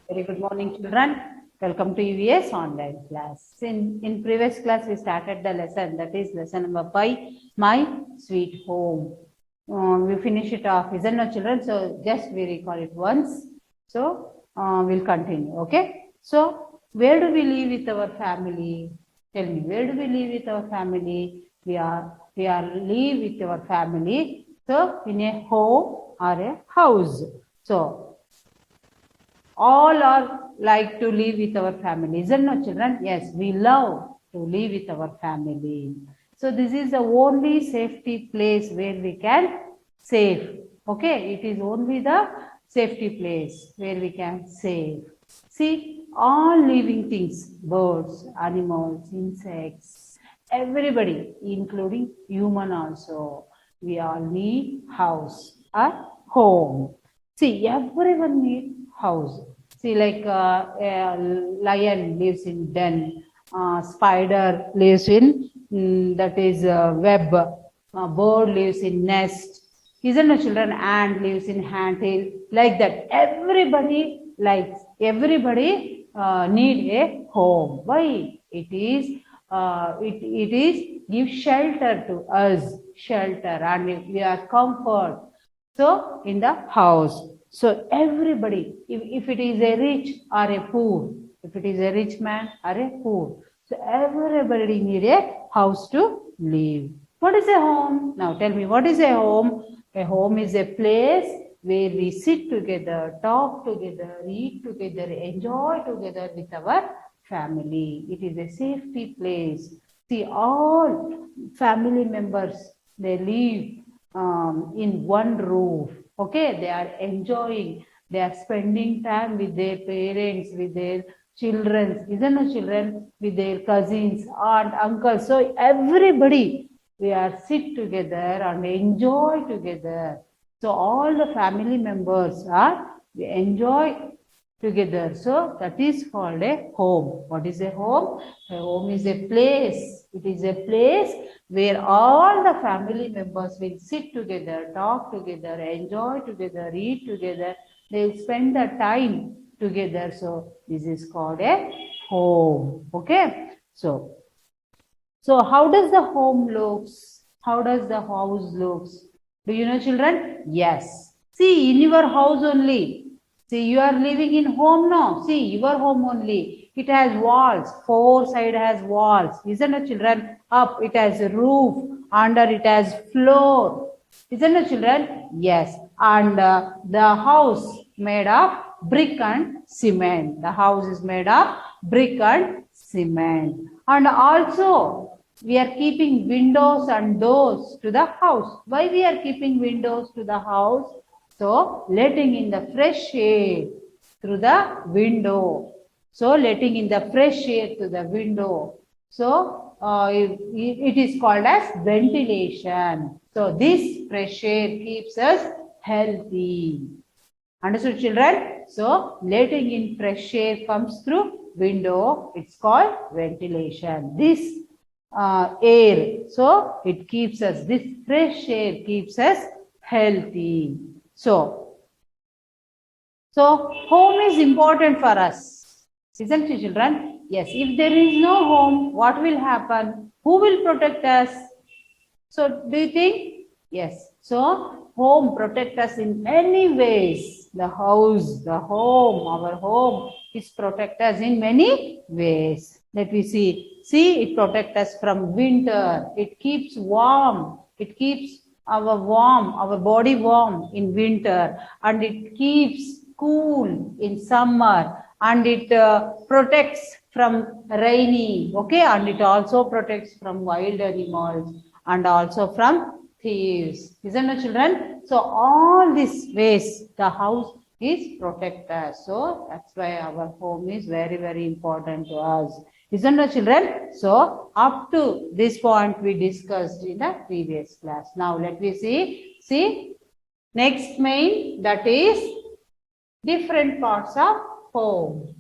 Very good morning, children. Welcome to EVS online class. In previous class, we started the lesson, that is lesson number 5, My Sweet Home. We finish it off, isn't it, children? So just we recall it once. So we'll continue, okay? So where do we live with our family? Tell me, where do we live with our family? We are live with our family. So in a home or a house. So all are like to live with our family, isn't it, children? Yes, we love to live with our family. So this is the only safety place where we can save. Okay, it is only the safety place where we can save. See, all living things, birds, animals, insects, everybody, including human also, we all need house or home. See, everyone need house. See, like a lion lives in den, spider lives in that is web, bird lives in nest. Isn't it, children? Ant lives in ant hill. Like that, everybody likes. Everybody need a home. Why? It is give shelter to us, shelter, and we are comfort. So in the house. So everybody, if it is a rich or a poor, if it is a rich man or a poor, so everybody need a house to live. What is a home? Now tell me, what is a home? A home is a place where we sit together, talk together, eat together, enjoy together with our family. It is a safety place. See, all family members, they live in one roof. Okay, they are enjoying, they are spending time with their parents, with their children, isn't it, children, with their cousins, aunt, uncle. So everybody, we are sit together and enjoy together. So all the family members are, we enjoy together. So that is called a home. What is a home? A home is a place. It is a place where all the family members will sit together, talk together, enjoy together, eat together. They will spend the time together. So this is called a home. Okay. So how does the home looks? How does the house looks? Do you know, children? Yes. See, in your house only. See, you are living in home now. See, your home only. It has walls. Four side has walls. Isn't it, children? Up, it has a roof. Under, it has floor. Isn't it, children? Yes. And the house made of brick and cement. The house is made of brick and cement. And also, we are keeping windows and doors to the house. Why we are keeping windows to the house? So, letting in the fresh air through the window. So, letting in the fresh air to the window. So, it is called as ventilation. So, this fresh air keeps us healthy. Understood, children? So, letting in fresh air comes through window. It's called ventilation. This air, so it keeps us, this fresh air keeps us healthy. So home is important for us, isn't it, children? Yes, if there is no home, what will happen? Who will protect us? So do you think? Yes. So home protect us in many ways. The house, the home, our home is protect us in many ways. Let me see. See, it protect us from winter. It keeps warm. It keeps our body warm in winter, and it keeps cool in summer, and it protects from rainy. Okay, and it also protects from wild animals and also from thieves. Isn't it, children? So all these ways the house is protected. So that's why our home is very, very important to us. Isn't it, children? So up to this point we discussed in the previous class. Now let me see. See, next main, that is different parts of home.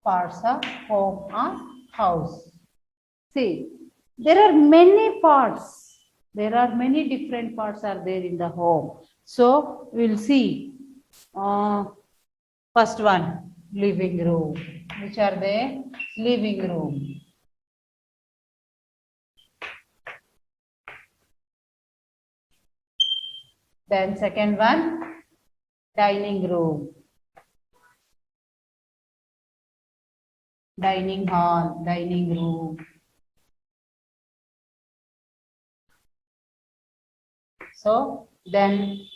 parts of home or house. See, there are many parts. There are many different parts are there in the home. So we'll see. First one, living room. Which are they? Living room. Then second one, dining room. Dining hall, dining room. So then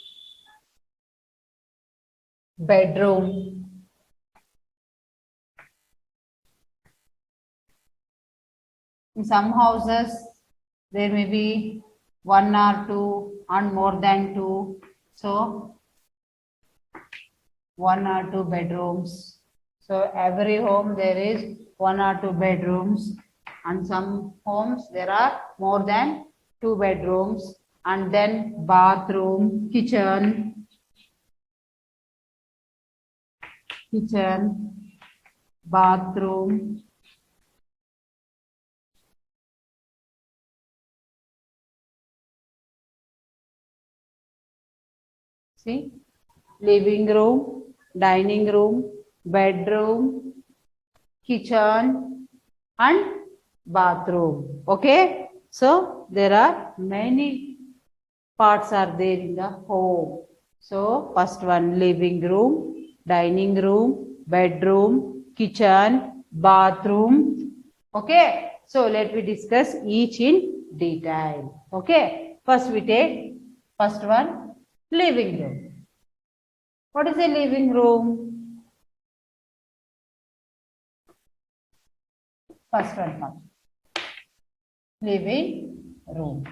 bedroom. In some houses, there may be one or two and more than two. So one or two bedrooms. So every home there is one or two bedrooms, and some homes there are more than two bedrooms, and then bathroom, kitchen, bathroom, see, living room, dining room, bedroom, kitchen, and bathroom. Okay, so there are many parts are there in the home. So first one, living room, dining room, bedroom, kitchen, bathroom. Okay, so let me discuss each in detail. Okay, first we take first one, living room. What is a living room? First one comes. Living room.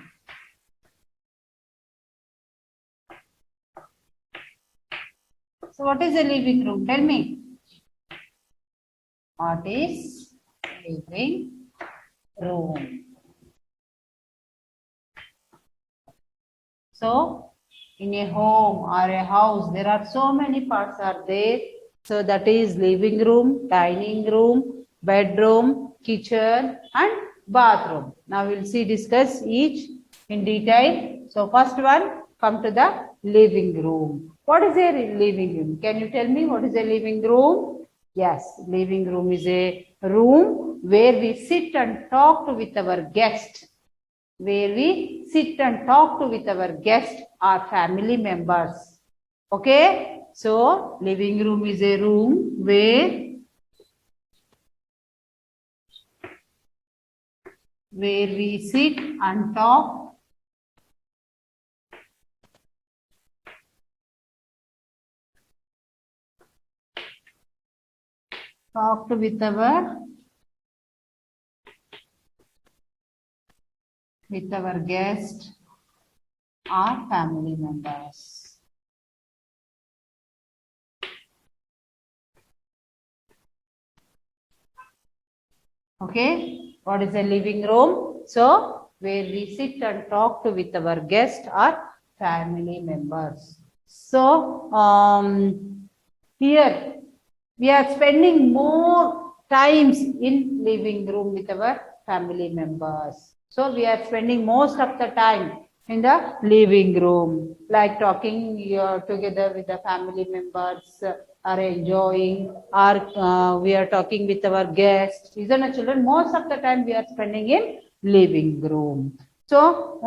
So what is a living room? Tell me. What is living room? So in a home or a house, there are so many parts are there. So that is living room, dining room, bedroom, kitchen, and bathroom. Now we'll see, discuss each in detail. So first one, come to the living room. What is a living room? Can you tell me what is a living room? Yes, living room is a room where we sit and talk with our guests, where we sit and talk to with our guests or family members. Okay, so living room is a room where we sit and talk with our guests or family members. Okay, what is a living room? So where we sit and talk with our guests or family members. So here we are spending more times in living room with our family members. So we are spending most of the time in the living room, like talking together with the family members, are enjoying, or we are talking with our guests. These are the children. Most of the time we are spending in living room. So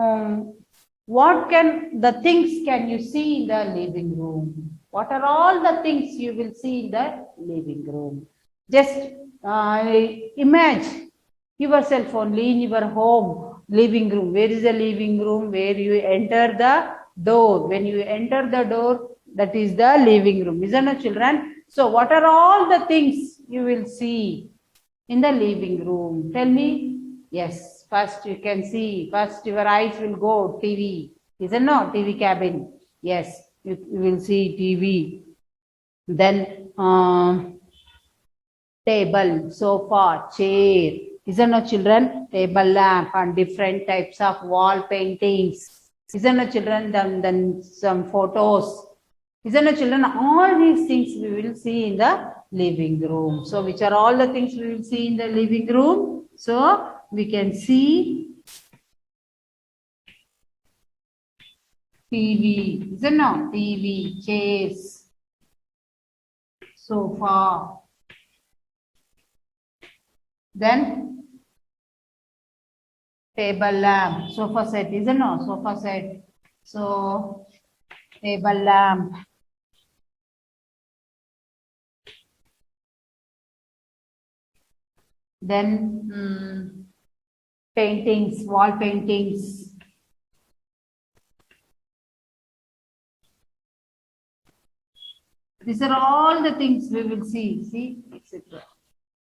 what can the things can you see in the living room? What are all the things you will see in the living room? Just imagine yourself only in your home living room. Where is the living room? Where you enter the door. When you enter the door, that is the living room. Isn't it, children? So what are all the things you will see in the living room? Tell me. Yes, first you can see, first your eyes will go TV. Isn't it? TV cabin. Yes, you will see TV. Then table, sofa, chair. Isn't it, children? Table lamp and different types of wall paintings. Isn't it, children? Then some photos. Isn't it, children? All these things we will see in the living room. So, which are all the things we will see in the living room? So, we can see TV, isn't it? TV, chairs, sofa, then table lamp, sofa set, isn't it? Sofa set. So, table lamp. Then paintings, wall paintings. These are all the things we will see, etc.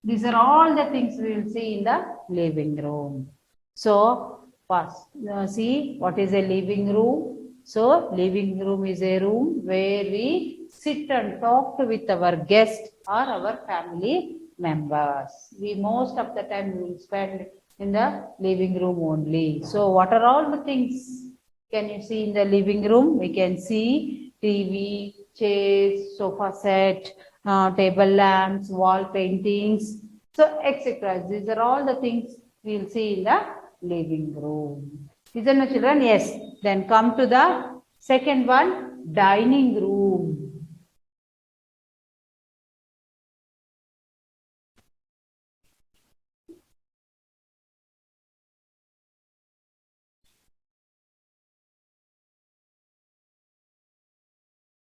These are all the things we will see in the living room. So, first, see what is a living room. So, living room is a room where we sit and talk with our guests or our family members. We most of the time we will spend in the living room only. So, what are all the things can you see in the living room? We can see TV, chairs, sofa set, table lamps, wall paintings, so etc. These are all the things we will see in the living room. Isn't it, children? Yes. Then come to the second one, dining room.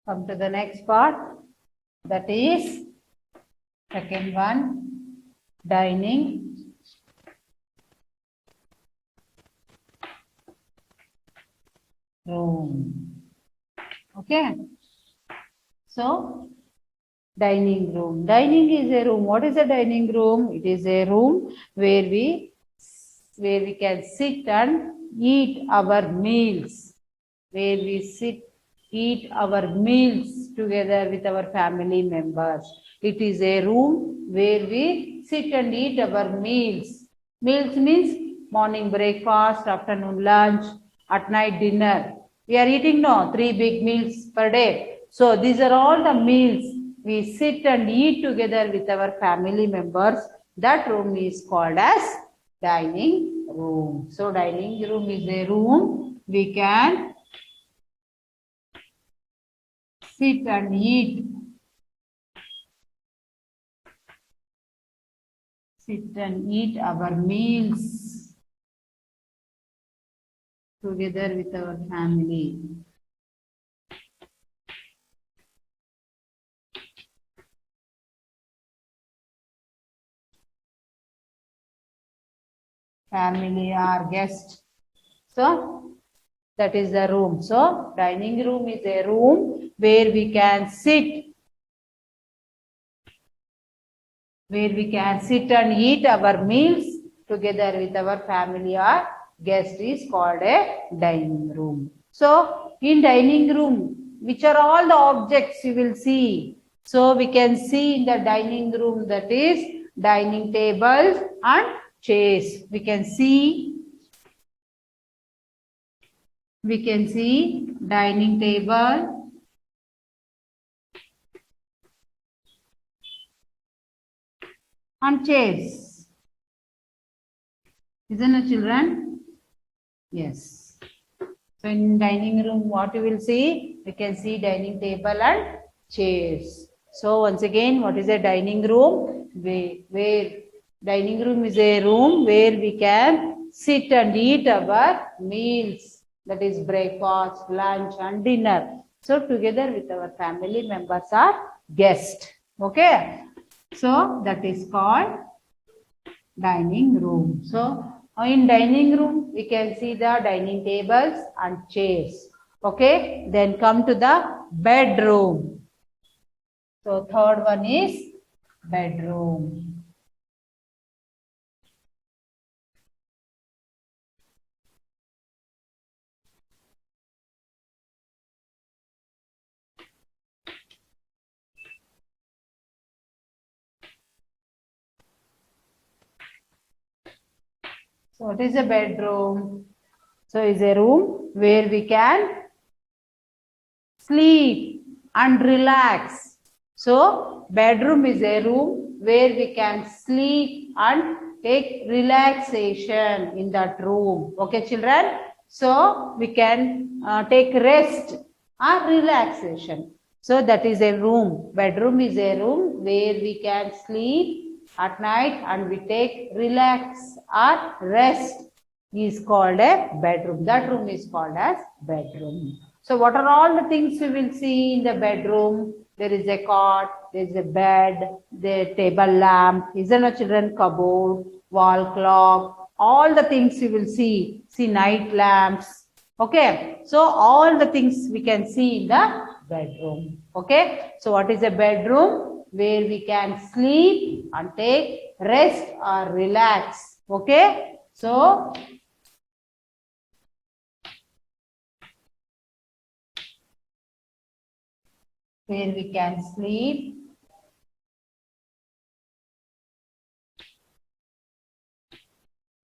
Come to the next part. That is second one, dining room. Okay. So, dining room. Dining is a room. What is a dining room? It is a room where we can sit and eat our meals. Where we sit, eat our meals together with our family members. It is a room where we sit and eat our meals. Meals means morning breakfast, afternoon lunch, at night dinner. We are eating 3 big meals per day. So these are all the meals we sit and eat together with our family members. That room is called as dining room. So dining room is a room we can sit and eat. Sit and eat our meals together with our family. Family or guest. So that is the room. So dining room is a room where we can sit. Where we can sit and eat our meals together with our family or guest is called a dining room. So in dining room, which are all the objects you will see? So we can see in the dining room, that is dining tables and chairs. We can see dining table, and chairs. Isn't it, children? Yes. So in dining room, what you will see? We can see dining table and chairs. So once again, what is a dining room? Where dining room is a room where we can sit and eat our meals. That is breakfast, lunch and dinner. So together with our family members or guests. Okay. So that is called dining room. So in dining room, we can see the dining tables and chairs. Okay. Then come to the bedroom. So third one is bedroom. So what is a bedroom? So it's a room where we can sleep. and relax. So bedroom is a room where we can sleep and take relaxation in that room. Okay, children? So we can take rest or relaxation. So that is a room. Bedroom is a room where we can sleep at night and we take relax or rest is called a bedroom. That room is called as bedroom. So what are all the things we will see in the bedroom? There is a cot, there is a bed, the table lamp, isn't a children cupboard, wall clock, all the things you will see. See night lamps. Okay. So all the things we can see in the bedroom. Okay. So what is a bedroom? Where we can sleep and take rest or relax. Okay. So where we can sleep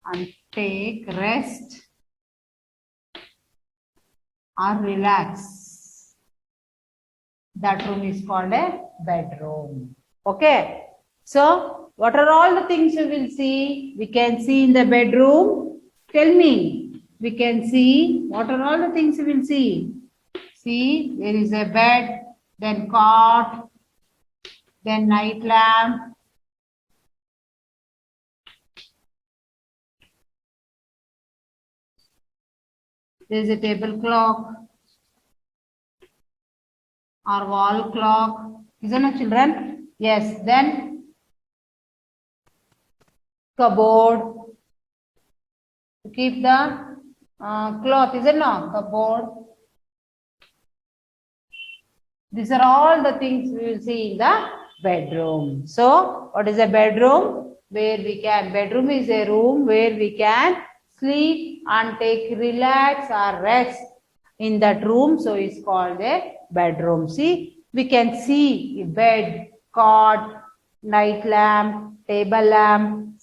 and take rest or relax. That room is called a bedroom. Okay. So, what are all the things we will see? We can see in the bedroom. Tell me. We can see. What are all the things we will see? See, there is a bed, then cot, then night lamp. There is a table clock or wall clock. Isn't it, children? Yes. Then cupboard to keep the cloth. Is it not? Cupboard. These are all the things we will see in the bedroom. So, what is a bedroom? Where we can, bedroom is a room where we can sleep and take relax or rest in that room. So, it's called a bedroom. See, we can see bed, cot, night lamp, table lamp,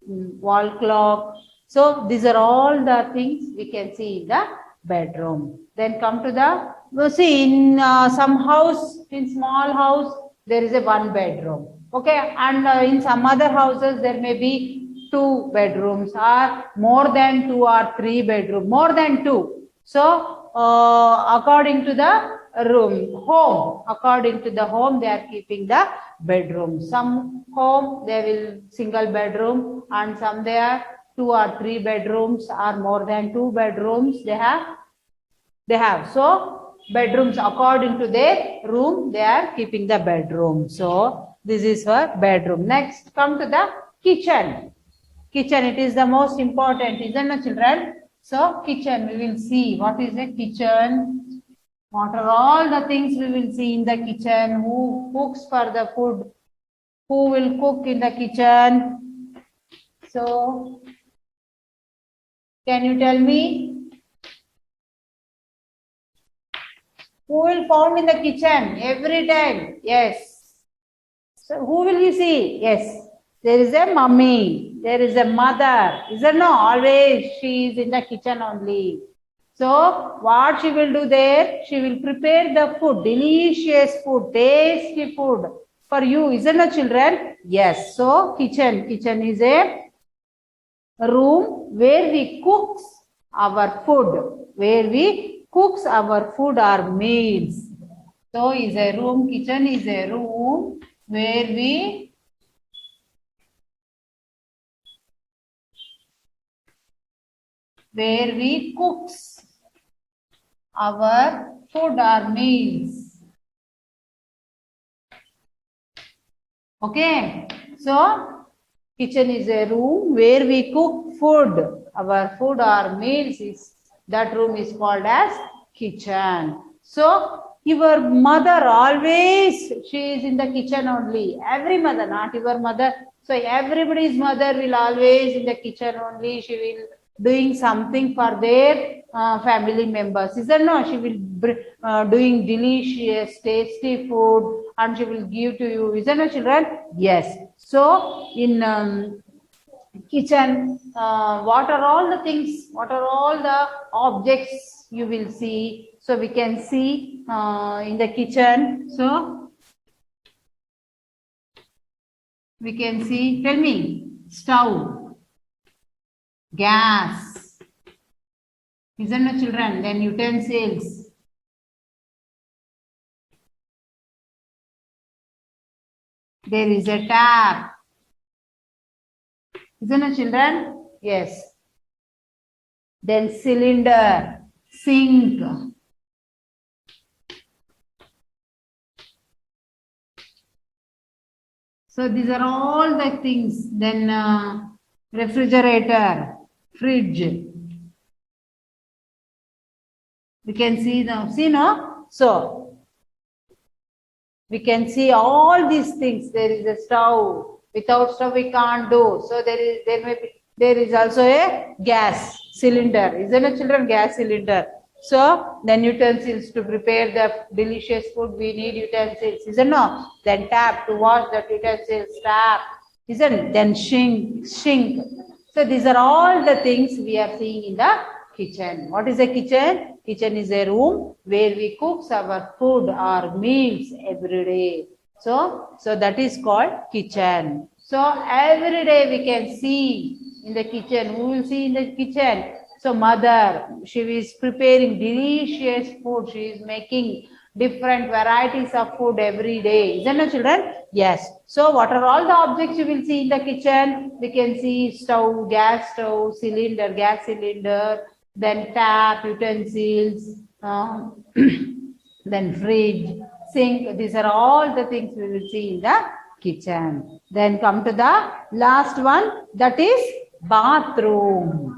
wall clock. So, these are all the things we can see in the bedroom. Then come to the see in some house, in small house, there is a one bedroom. Okay, and in some other houses there may be two bedrooms or more than two or three bedroom, more than two. So according to the home, according to the home, they are keeping the bedroom. Some home they will single bedroom, and some they are two or three bedrooms or more than two bedrooms they have. So bedrooms according to their room, they are keeping the bedroom. So this is for bedroom. Next, come to the kitchen. Kitchen, it is the most important, isn't it, children? So kitchen, we will see what is a kitchen. What are all the things we will see in the kitchen? Who cooks for the food? Who will cook in the kitchen? So, can you tell me? Who will found in the kitchen every time? Yes. So who will you see? Yes. There is a mummy. There is a mother. Isn't no? Always she is in the kitchen only. So what she will do there? She will prepare the food, delicious food, tasty food for you. Isn't it, children? Yes. So kitchen. Kitchen is a room where we cooks our food. Where we cooks our food or meals. So is a room, kitchen is a room where we cooks our food or meals. Okay. So kitchen is a room where we cook food. Our food or meals is that room is called as kitchen. So your mother always, she is in the kitchen only. Every mother, not your mother. So everybody's mother will always in the kitchen only. She will doing something for their family members. Isn't no? She will doing delicious, tasty food and she will give to you. Isn't it, children? Yes. So in kitchen, what are all the things, what are all the objects you will see? So we can see in the kitchen. So we can see, tell me, stove, gas, isn't it, children? Then utensils. There is a tap. Isn't it, children? Yes. Then cylinder, sink. So these are all the things. Then refrigerator, fridge. We can see now. See now? So we can see all these things. There is a stove. Without stove we can't do. So there is also a gas cylinder. Isn't it, children? Gas cylinder. So then utensils to prepare the delicious food, we need utensils, isn't it? No? Then tap to wash the utensils, tap, isn't it? Then sink. So these are all the things we are seeing in the kitchen. What is a kitchen? Kitchen is a room where we cook our food or meals every day. So that is called kitchen. So every day we can see in the kitchen. Who will see in the kitchen? So mother, she is preparing delicious food. She is making different varieties of food every day. Isn't it, children? Yes. So what are all the objects you will see in the kitchen? We can see stove, gas stove, cylinder, gas cylinder, then tap, utensils, then fridge, sink. These are all the things we will see in the kitchen. Then come to the last one, that is bathroom.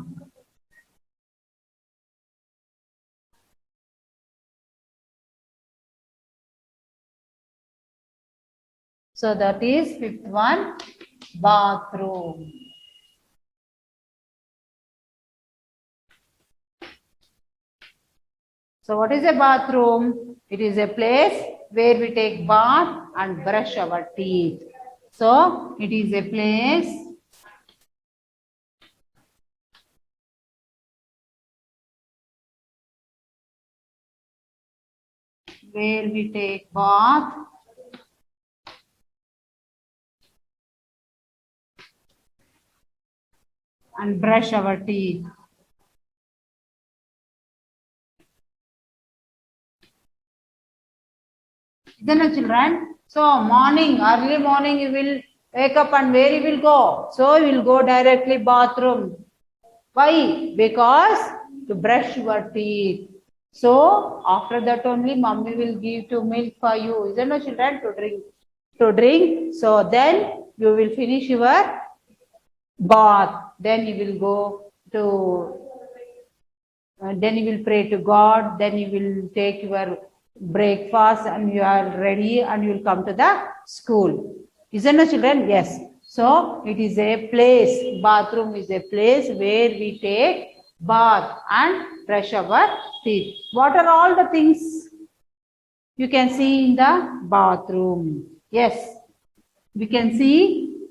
So that is fifth one, bathroom. So what is a bathroom? It is a place where we take bath and brush our teeth. So it is a place where we take bath and brush our teeth. Isn't it, children? So morning, early morning you will wake up and where you will go? So you will go directly bathroom. Why? Because to brush your teeth. So after that only mommy will give to milk for you. Isn't it, children? To drink. So then you will finish your bath. Then you will go to then you will pray to God, then you will take your breakfast and you are ready and you will come to the school. Isn't it, children? Yes. So it is a place, bathroom is a place where we take bath and brush our teeth. What are all the things you can see in the bathroom? Yes. We can see,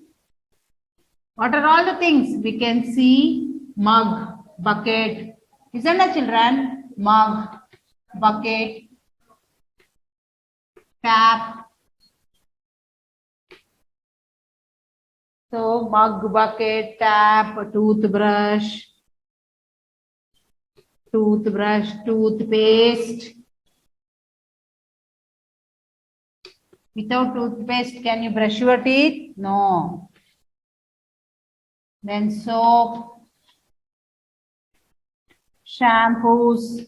what are all the things? We can see mug, bucket. Isn't it, children? Mug, bucket, tap. So mug, bucket, tap, toothbrush, toothpaste. Without toothpaste, can you brush your teeth? No. Then soap, shampoos.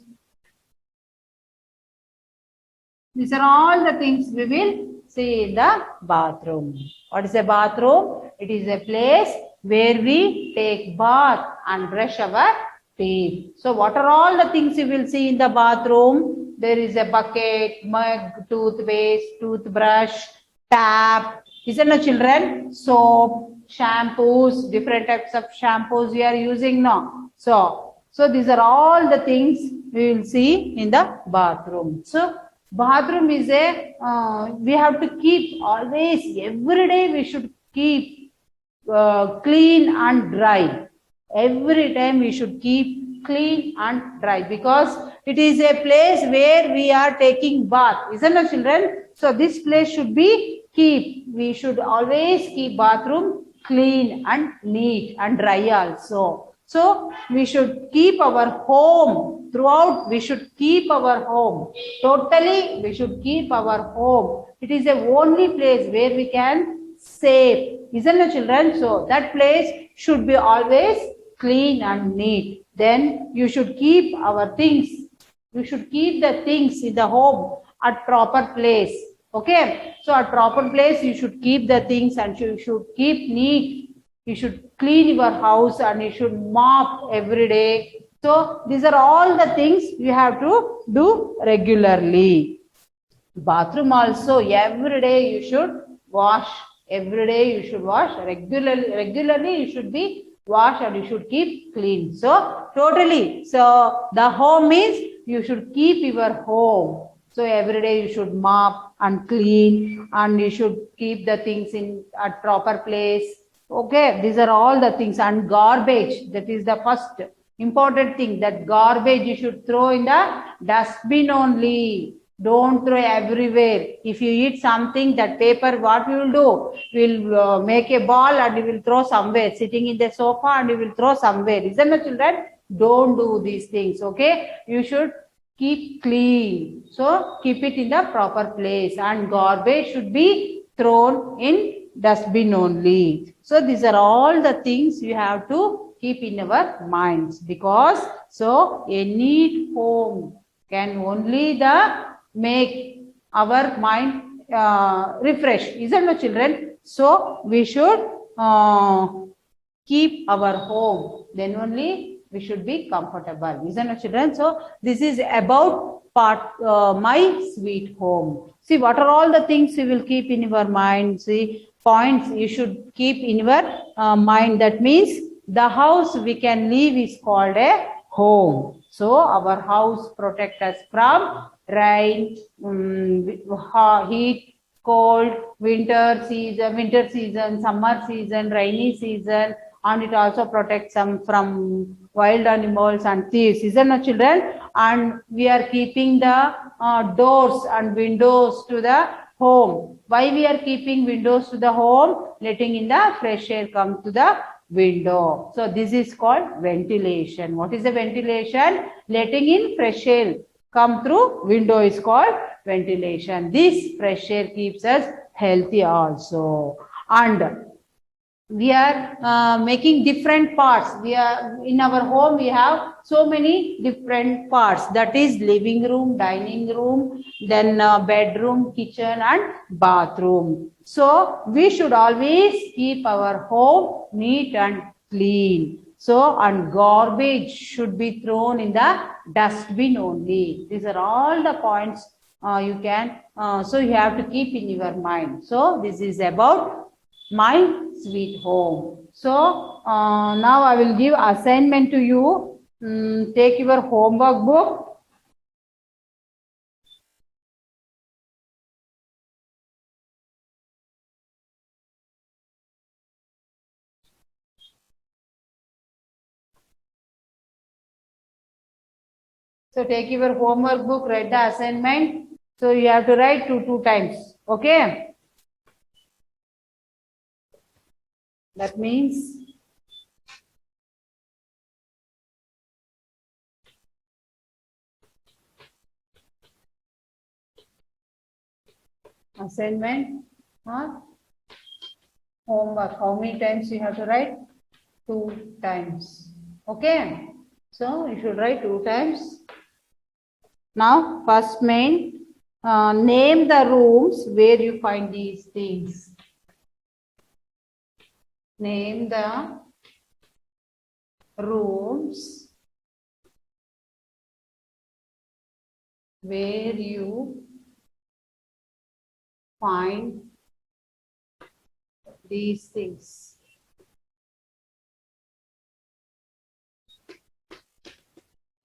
These are all the things we will see in the bathroom. What is a bathroom? It is a place where we take bath and brush our teeth. So what are all the things you will see in the bathroom? There is a bucket, mug, toothpaste, toothbrush, tap. Isn't it, children? Soap, shampoos, different types of shampoos we are using now. So these are all the things we will see in the bathroom. So bathroom is a, we have to keep always, every day we should keep clean and dry. Every time we should keep clean and dry, because it is a place where we are taking bath, isn't it, children? So this place should be we should always keep bathroom clean and neat and dry also. So we should keep our home throughout. We should keep our home totally. We should keep our home. It is the only place where we can save, isn't it, children? So that place should be always clean and neat. Then you should keep our things. You should keep the things in the home at proper place. Okay. So at proper place you should keep the things and you should keep neat. You should clean your house and you should mop every day. So these are all the things you have to do regularly. Bathroom also every day you should wash. Every day you should wash regularly you should be wash and you should keep clean. So totally. So the home means you should keep your home. So every day you should mop and clean and you should keep the things in at proper place. Okay, these are all the things. And garbage, that is the first important thing, that garbage you should throw in the dustbin only. Don't throw everywhere. If you eat something, that paper, what we will do? We will make a ball and we will throw somewhere, sitting in the sofa and we will throw somewhere. Isn't it, children? Don't do these things, okay? You should keep clean. So keep it in the proper place and garbage should be thrown in dustbin only. So these are all the things you have to keep in our minds, because so a neat home can only make our mind refresh, isn't it, children? So we should keep our home, then only we should be comfortable, isn't it, children? So this is about my sweet home. See, what are all the things you will keep in your mind? See, points you should keep in your mind. That means the house we can live is called a home. So our house protect us from rain, heat, cold, winter season, summer season, rainy season, and it also protects them from wild animals and thieves, isn't it, children? And we are keeping the doors and windows to the home. Why we are keeping windows to the home? Letting in the fresh air come to the window. So this is called ventilation. What is the ventilation? Letting in fresh air come through window is called ventilation. This fresh air keeps us healthy also. And we are making different parts. We are in our home, we have so many different parts, that is living room, dining room, then bedroom, kitchen and bathroom. So we should always keep our home neat and clean. So, and garbage should be thrown in the dustbin only. These are all the points you can so you have to keep in your mind. So this is about my sweet home. So now I will give assignment to you. Take your homework book. So take your homework book, write the assignment. So you have to write two times. Okay. That means assignment or homework. How many times you have to write? 2 times. Okay. So you should write 2 times. Now first main, name the rooms where you find these things. Name the rooms where you find these things.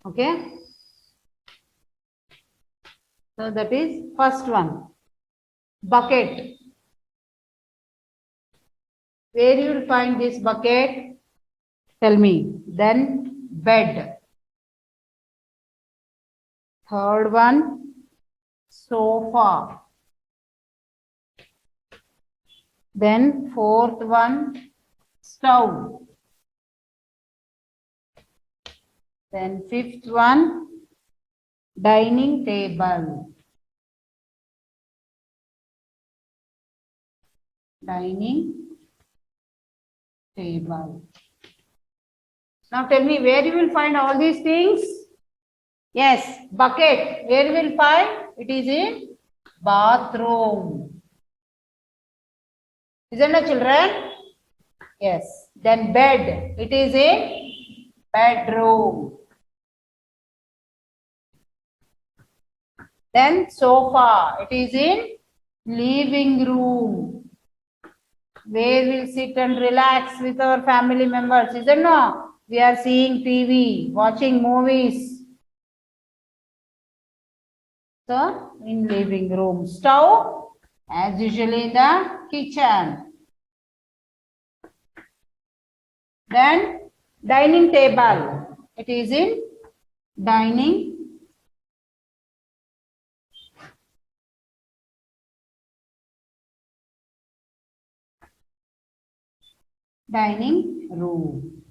Okay. So that is first one. Bucket. Where you will find this bucket? Tell me. Then bed. Third one, sofa. Then fourth one, stove. Then fifth one, dining table. Dining table. Now tell me where you will find all these things. Yes, bucket. Where you will find? It is in bathroom. Isn't it, children? Yes. Then bed. It is in bedroom. Then sofa. It is in living room. Where we'll sit and relax with our family members. Isn't it? We are seeing TV, watching movies. So, in living room. Stove, as usually in the kitchen. Then, dining table. It is in dining room.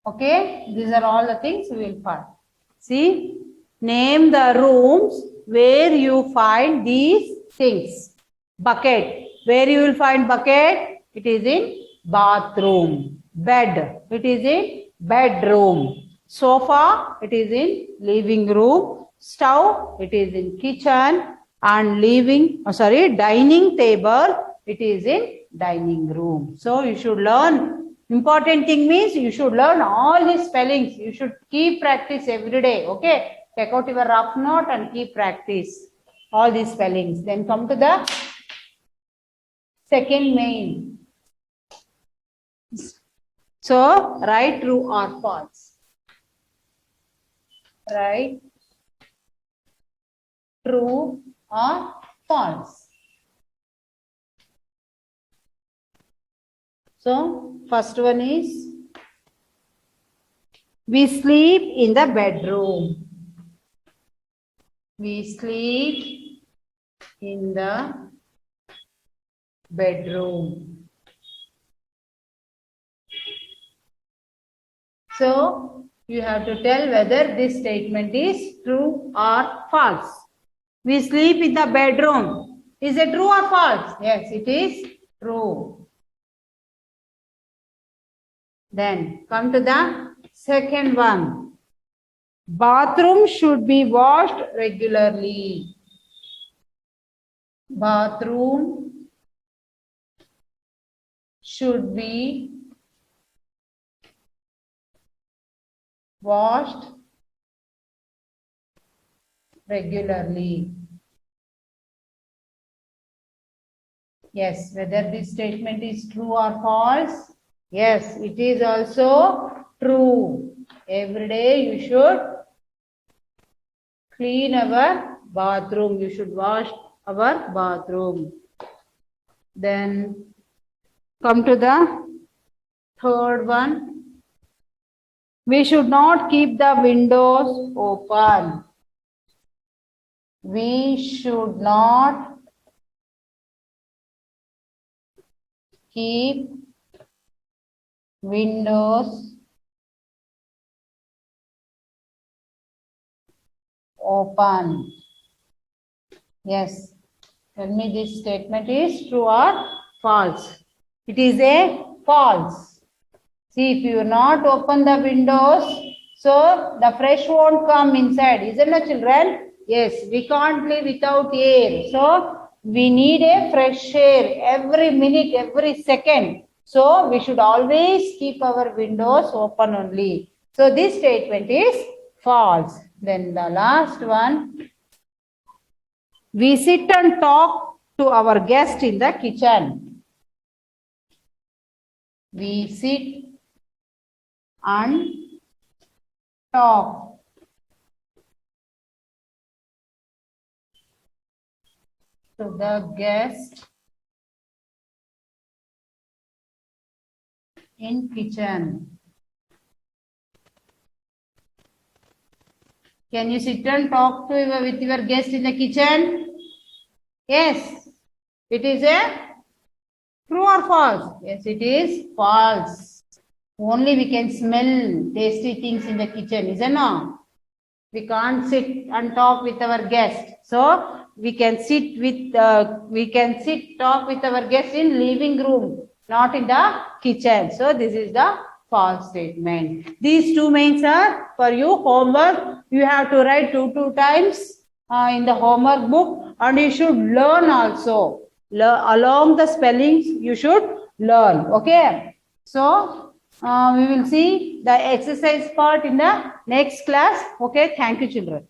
Okay, these are all the things we will find. See, name the rooms where you find these things. Bucket, where you will find bucket? It is in bathroom. Bed, it is in bedroom. Sofa, it is in living room. Stove, it is in kitchen. And dining table, it is in dining room. So you should learn. Important thing means you should learn all these spellings. You should keep practice every day. Okay. Take out your rough note and keep practice all these spellings. Then come to the second main. So write true or false. Write true or false. So first one is we sleep in the bedroom. We sleep in the bedroom. So you have to tell whether this statement is true or false. We sleep in the bedroom. Is it true or false? Yes, it is true. Then come to the second one. Bathroom should be washed regularly. Bathroom should be washed regularly. Yes, whether this statement is true or false. Yes, it is also true. Every day you should clean our bathroom. You should wash our bathroom. Then come to the third one. We should not keep the windows open. We should not keep windows open. Yes. Tell me this statement is true or false. It is a false. See, if you not open the windows, so the fresh won't come inside. Isn't it, children? Yes, we can't live without air. So we need a fresh air every minute, every second. So we should always keep our windows open only. So this statement is false. Then the last one. We sit and talk to our guest in the kitchen. We sit and talk to the guest in kitchen. Can you sit and talk with your guest in the kitchen? Yes. It is a true or false? Yes, it is false. Only we can smell tasty things in the kitchen, isn't it? We can't sit and talk with our guest. So we can talk with our guest in living room, not in the kitchen. So this is the false statement. These two mains are for you homework. You have to write two times in the homework book, and you should learn also. Along the spellings, you should learn. Okay. So we will see the exercise part in the next class. Okay. Thank you, children.